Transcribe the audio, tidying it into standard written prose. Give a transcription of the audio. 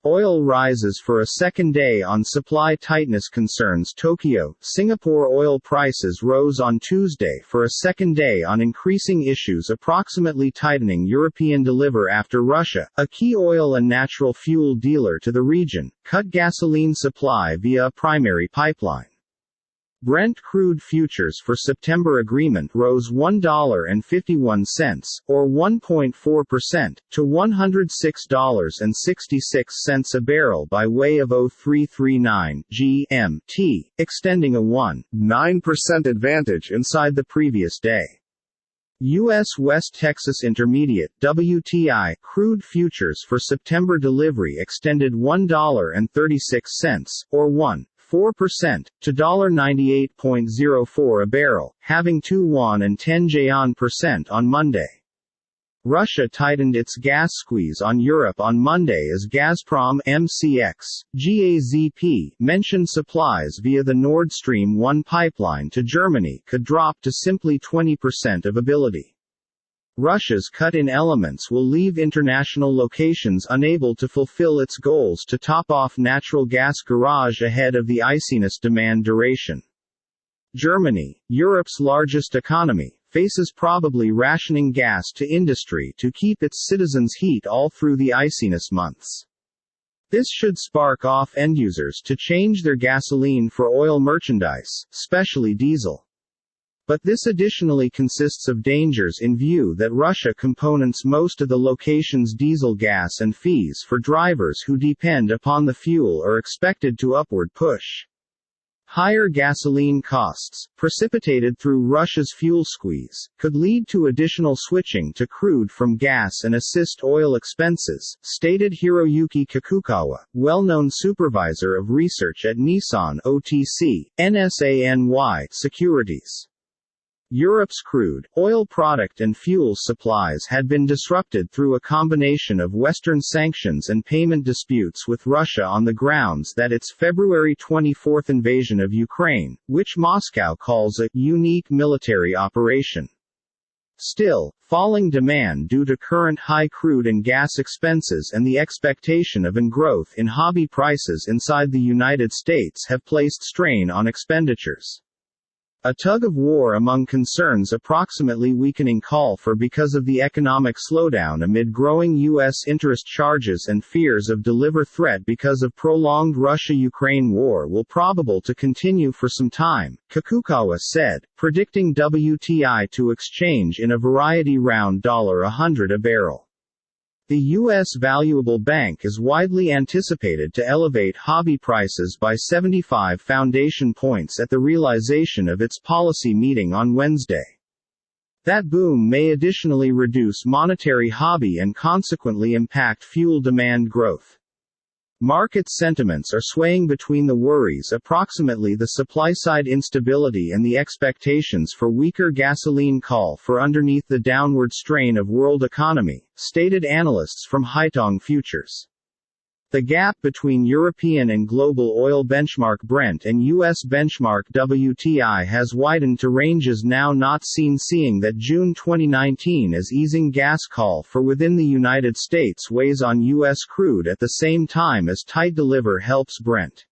Oil rises for a second day on supply tightness concerns. Tokyo, Singapore oil prices rose on Tuesday for a second day on increasing issues approximately tightening European deliver after Russia, a key oil and natural fuel dealer to the region, cut gasoline supply via a primary pipeline. Brent crude futures for September agreement rose $1.51, or 1.4%, to $106.66 a barrel by way of 0339 GMT, extending a 1.9% advantage inside the previous day. U.S. West Texas Intermediate (WTI) crude futures for September delivery extended $1.36, or 1.4%, to $98.04 a barrel, having 2.10% on Monday. Russia tightened its gas squeeze on Europe on Monday as Gazprom (MCX, GAZP) mentioned supplies via the Nord Stream 1 pipeline to Germany could drop to simply 20% of ability. Russia's cut in elements will leave international locations unable to fulfill its goals to top off natural gas garage ahead of the iciness demand duration. Germany, Europe's largest economy, faces probably rationing gas to industry to keep its citizens heat all through the iciness months. This should spark off end users to change their gasoline for oil merchandise, especially diesel. But this additionally consists of dangers in view that Russia components most of the location's diesel gas and fees for drivers who depend upon the fuel are expected to upward push. Higher gasoline costs, precipitated through Russia's fuel squeeze, could lead to additional switching to crude from gas and assist oil expenses, stated Hiroyuki Kikukawa, well-known supervisor of research at Nissan OTC, NSANY Securities. Europe's crude, oil product and fuel supplies had been disrupted through a combination of Western sanctions and payment disputes with Russia on the grounds that its February 24 invasion of Ukraine, which Moscow calls a unique military operation. Still, falling demand due to current high crude and gas expenses and the expectation of an growth in hobby prices inside the United States have placed strain on expenditures. A tug-of-war among concerns approximately weakening call for because of the economic slowdown amid growing U.S. interest charges and fears of deliver threat because of prolonged Russia-Ukraine war will probable to continue for some time, Kikukawa said, predicting WTI to exchange in a variety round $100 a barrel. The U.S. Valuable Bank is widely anticipated to elevate hobby prices by 75 foundation points at the realization of its policy meeting on Wednesday. That boom may additionally reduce monetary hobby and consequently impact fuel demand growth. Market sentiments are swaying between the worries approximately the supply-side instability and the expectations for weaker gasoline call for underneath the downward strain of world economy, stated analysts from Haitong Futures. The gap between European and global oil benchmark Brent and U.S. benchmark WTI has widened to ranges now not seen, seeing that June 2019 as easing gas call for within the United States weighs on U.S. crude at the same time as tight deliver helps Brent.